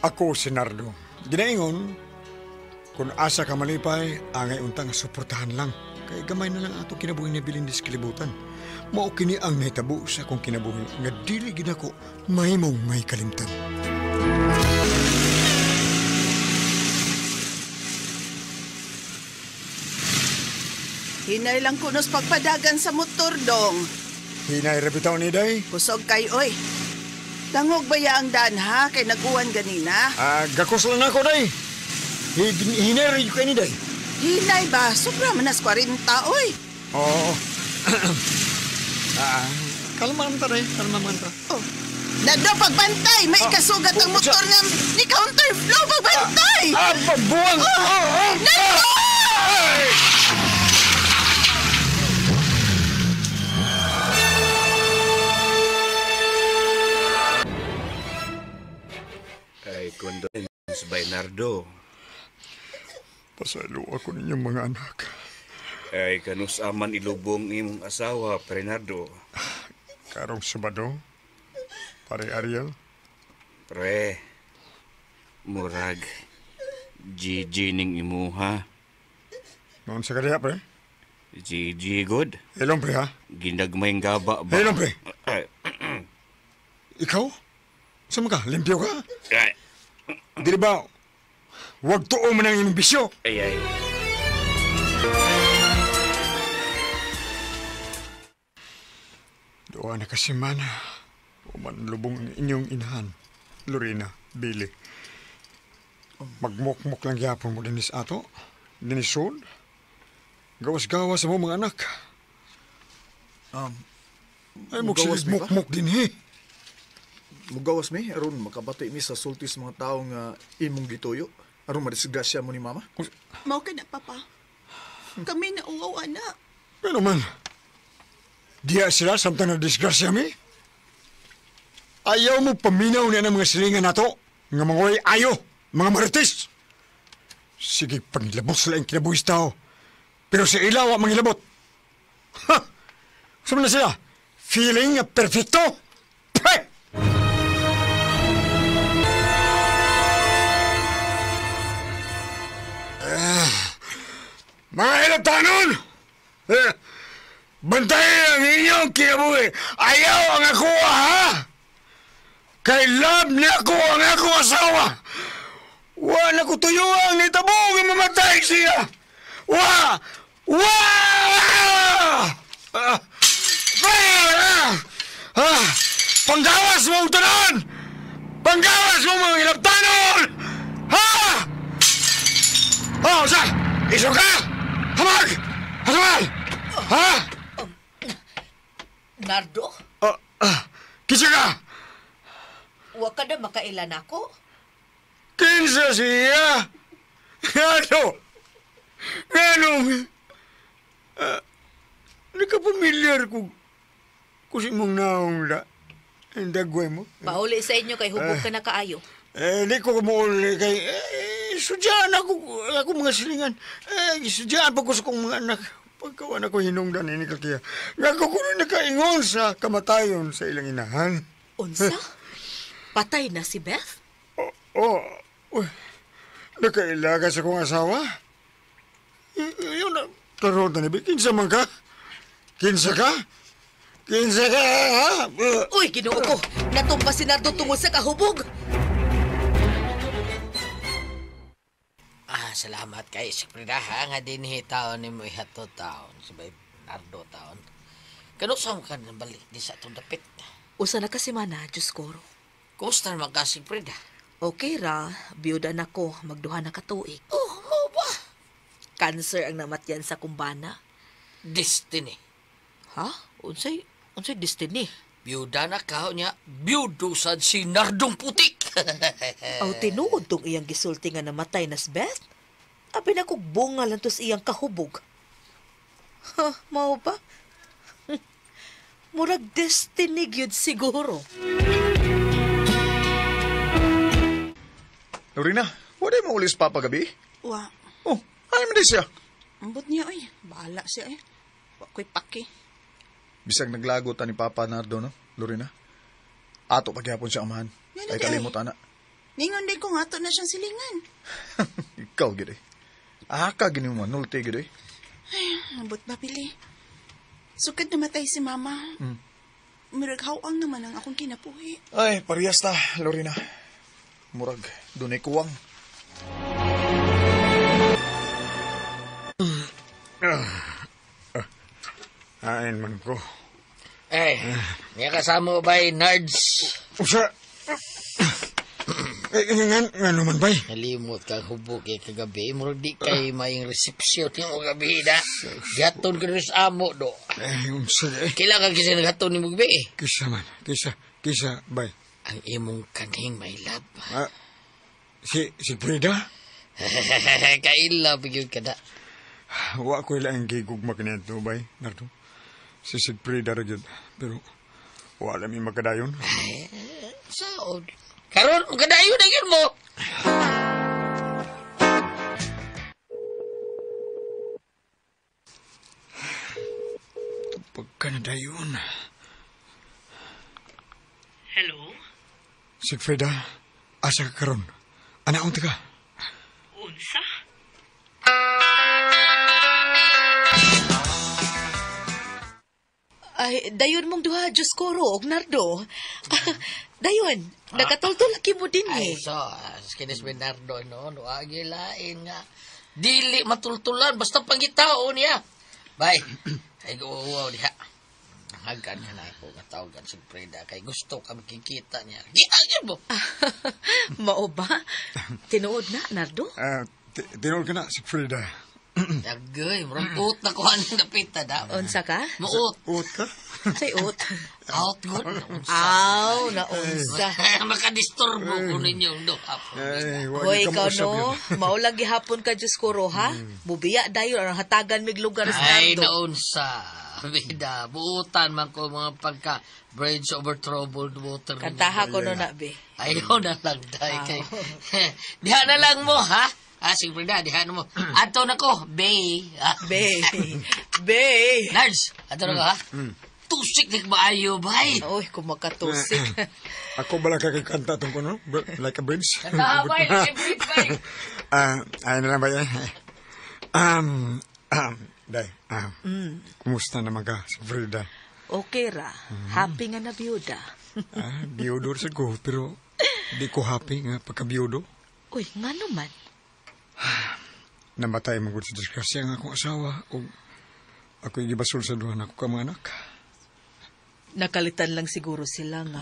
Ako si Nardo. Ginaingon, kung asa ka malipay, angay untang suportahan lang. Kay gamay na lang ato kinabuhi ni Bilindis kilibutan. Mao kini ang nahitabo sa akong kinabuhi nga dili gid ako mahimong may kalimtan. Hinay lang kunos pagpadagan sa motor dong. Hinay rabitaw ni Day. Kusog kay oy. Dangog ba ya ang danha kay naguwan ganina? Gakos lang ako, Day. Hinay rin ko ni Day. Hinay ba? Sobra manas 40 oy. Oo. Kalmaman ta, Day. Kalmaman ta. Oh. Nado pagbantay, may ikasugat ang motor nga ni counterflow pagbantay. Buwang! Nado! Ay, condolence, Bernardo. Pasalo ako ninyong mga anak. Ay, kanus aman ilubong imong asawa, Bernardo. Karong Sabado, pare Ariel. Pre, murag, Gigi ning imuha. Noon sa kadiha, pre. Gigi, good. Helong, pre, ha? Ginagmayng gaba ba? Helong, pre. Ay, Ikaw? Saan ka? Limpyo ka? ay, Di ba? Huwag tuo man ang imong bisyo. ay. Doon na kasi mana. Uman lubong ang inyong inahan. Lorena, Billy. Magmukmuk lang yapon mo dinis ato. Dinisod. Gawas-gawas mo mga anak. Ay mo Mugawas mi ba? mukmuk din he. Mugawas mi, aron makabati mi sa sulti sa mga tao nga imong gituyo. Aron madisgrasya mo ni mama. Mao ka na, Papa. Kami na uwaw, anak. Pero man, diya sila samtang na disgrasya mi. Ayaw mo paminaw niya ng mga silingan nato. Nga mga way ayo, mga marites. Sige, pangilabot sila ang kinabuhis tao. Pero sa ilaw ang mangilabot. Ha! Saan na sila? Feeling nga perfecto? Peh! Mga ilatanon! Bantayan ang inyong kinabuhi. Ayaw ang ako, ha? Kay love niya ako ang ako asawa. Wala ko tuyuang ni tabong ang mamatay siya. Panggawas mo ang tanan! Panggawas mo mga ilatanon! Ha? Oh, sa? Iso ka? Hamag! Hasamal! Ha? Nardo, Kisa ka? wa ka na makailan ako. Kinsa siya? Ano? Ganong? Nakapamilyar ko si mong naong la. Ang dagway mo. Pauli sa inyo kay hubog ka na kaayo. Di ko kumuuli kay... Sudyaan ako mga silingan. Sudyaan pa ko sa kong mga anak. Pagkawan ako hinungdan ini kakiya. Nga ko kuno nakaingon sa kamatayon sa ilang inahan. Unsa? Patay na si Beth? Nakailaga sa kong asawa? Yun na. Tarot na nabi. Kinsa man ka? Kinsa ka? Kinsa ka, ha? Uy, Ginoo ko! Natumpa si Nardo tungod sa kahubog! Salamat kay Siprida ha, nga dinhi taon ni mo ihato taon, sabay Nardo taon. Kanusam ka na balik di sa itong dapit. Usa na kasi mana, Diyos koro. Kumusta naman ka, Siprida? Okay ra, biyuda na ko, magduha na katuig. Oh, mo ba? Cancer ang namatyan sa kumbana. Destiny. Ha? Unsay destiny? Biyuda na ka niya, biyudusad si Nardong Putik. Aw tinuod tong iyang gisulti nga namatay nas Beth? Abi na kog bunga lang tos iyang kahubog. Ha, mao ba? Murag destiny gyud siguro. Lorena, wala mo ulis papa gabi? Wa. Oh, ay mo siya. Ambot niya, oy. Bahala siya, eh. Wa ko'y paki. Bisag naglago ta ni Papa Nardo, no? Lorena. Ato pagyapon siya amahan. Yan Ay na, kalimot, ana. Ningon din ko nga to na siyang silingan. Ikaw, gid eh. Ka gini mo, nulti, gid eh. Ay, abot ba, Pili? Sukad namatay si Mama. Muraghawang naman ang akong kinapuhi. Ay, parehas ta, Lorena. Murag, dunay kuwang. Ain man ko. May kasama ba Nards? Usa. Nga naman bay. Nalimot kang hubog kagabi. Murag di kay mayong resepsyon yung gabi na. Gaton ka rin sa amo do. Unsa eh. Kailangan kasi nagaton ni mo gabi Kisa man. Kisa bay. Ang imong kanhing may lab. Si Frida? Kaila bigyan ka na. Wa ko ilang gigugma kanito bay. Nardo. Si Frida ra gyud. Pero wala mi magkadayon. Saod. Karon kadayon na yun mo. Pagkanadayon. Hello? Si Frida, asa ka karon? Anaon ka? Unsa? Ay, dayon mong duha, Diyos ko, og Nardo. Dayon, nakatultol laki mo din Ay, eh. so, kinis Bernardo, no? Nuagi lain nga. Dili matultulan, basta pangitao niya. Bay, ay guwaw diha. Hagan ka na ako, matawagan si Frida, kay gusto ka makikita niya. Giagin mo! Mao ba? Tinuod na, Nardo? Tinol ka na si Frida. Dagay, maramot na kuhan ng napita da. Unsa ka? Maot. Uot ka? Say ut. Out good. Aw, naunsa. Makadisturbo ko ninyong do. Hoy, ikaw no, maulagi hapon ka, Diyos ko, ha? Bubiya dayon, ang hatagan mig lugar sa Ay, Nardo. naunsa. Bida, buutan man ko mga pagka bridge over troubled water. Kantaha ko no na, be. Ayaw na lang, day. Kay. Diha na lang mo, ha? Si Frida, diha na mo. Ato na ko, bay. Be. Be. Nards, ato na ko, ha? Tusik na maayo, bay. Uy, kumakatusik. Ako bala kakikanta itong kuno? Like a bridge? Kantaha, bay. Every bay. Ay na lang ba yan? Day, kumusta naman ka si Frida? Okay ra. Happy nga na biyuda. Biyudo sa ko, pero di ko happy nga pagka-biyudo. Uy, nga naman. Namatay magod sa disgrasya nga akong asawa o ako igibasol sa duha na ako ka mga anak. Nakalitan lang siguro sila nga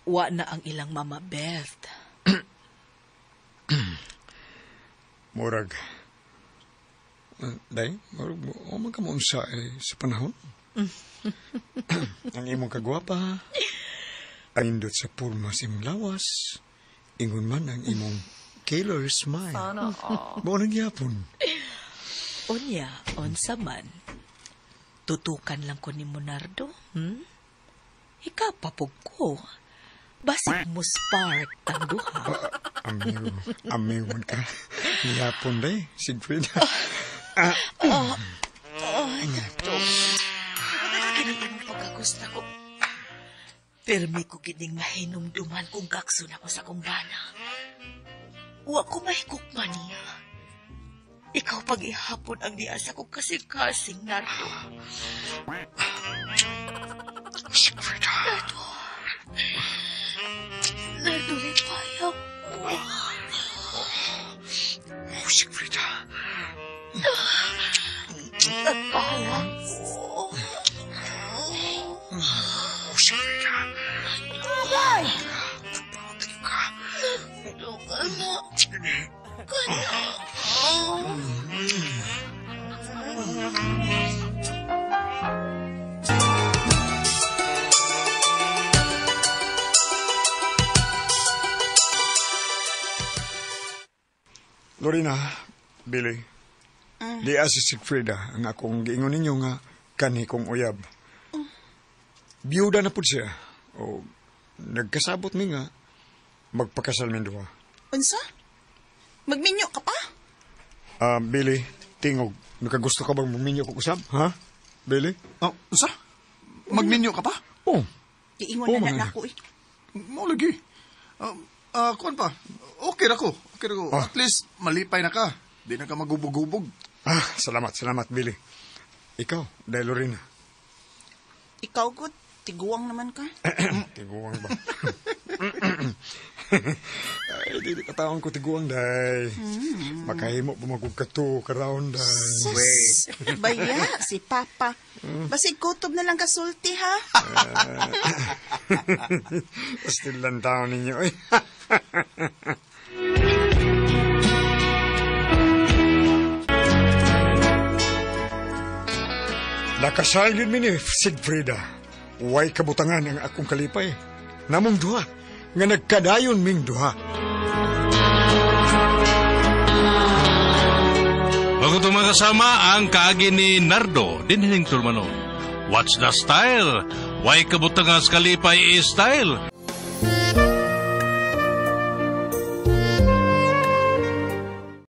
wa na ang ilang mama Beth. Murag. Day, murag o magkamunsa sa panahon. Ang imong kagwapa, ang indot sa purma sa imong lawas, ingon man ang imong killer smile. Buo nagyapon. Unya, onsa man. Tutukan lang ko ni Monardo, Ikapapog ko. Basig mo spark tang duha. Amiw man ka. Nagyapon day, Siegfried. Kining imong pagkagusta ko. Permi ko kining mahinumduman kung gakso na ko sa kumbana. Wa ko mahigukman niya. Ikaw pag-ihapon ang diasa ko kasing-kasing, Nardo. Siegfried. Nardo, lipayaw ko. Siegfried. Nagpahalang ko. Siegfried. Ay! Lorena, Billy, di si Siegfrieda ang akong giingon ninyo nga kani kong uyab. Biyuda na po siya. O nagkasabot mi nga magpakasal min duha. Unsa? Magminyo ka pa? Billy, tingog, nakagusto ka bang magminyo kong usab? Ha? Billy? Usa? Magminyo ka pa? Oh, Iingon na mga na ako eh. Mo lagi. Kuan pa. Okay na ko. Oh. At least, malipay na ka. Di na ka magubog-ubog. Salamat, Billy. Ikaw, dahil rin. Ikaw, good. Tiguang naman ka. Tiguang ba? Ay, di kataon ko tiguang, day. Makahimo bumagog ka to, karaon, day. Sus, baya, si Papa. Basig kutob na lang kasulti, ha? Still lang taon ninyo, eh. Nakasal yun mi ni Sigfrida. Way kabutangan ang akong kalipay. Namong duha, nga nagkadayon ming duha. Bago itong mga kasama, ang kaagi ni Nardo, dinhining tulmanon. What's the style? Way kabutangan sa kalipay is style.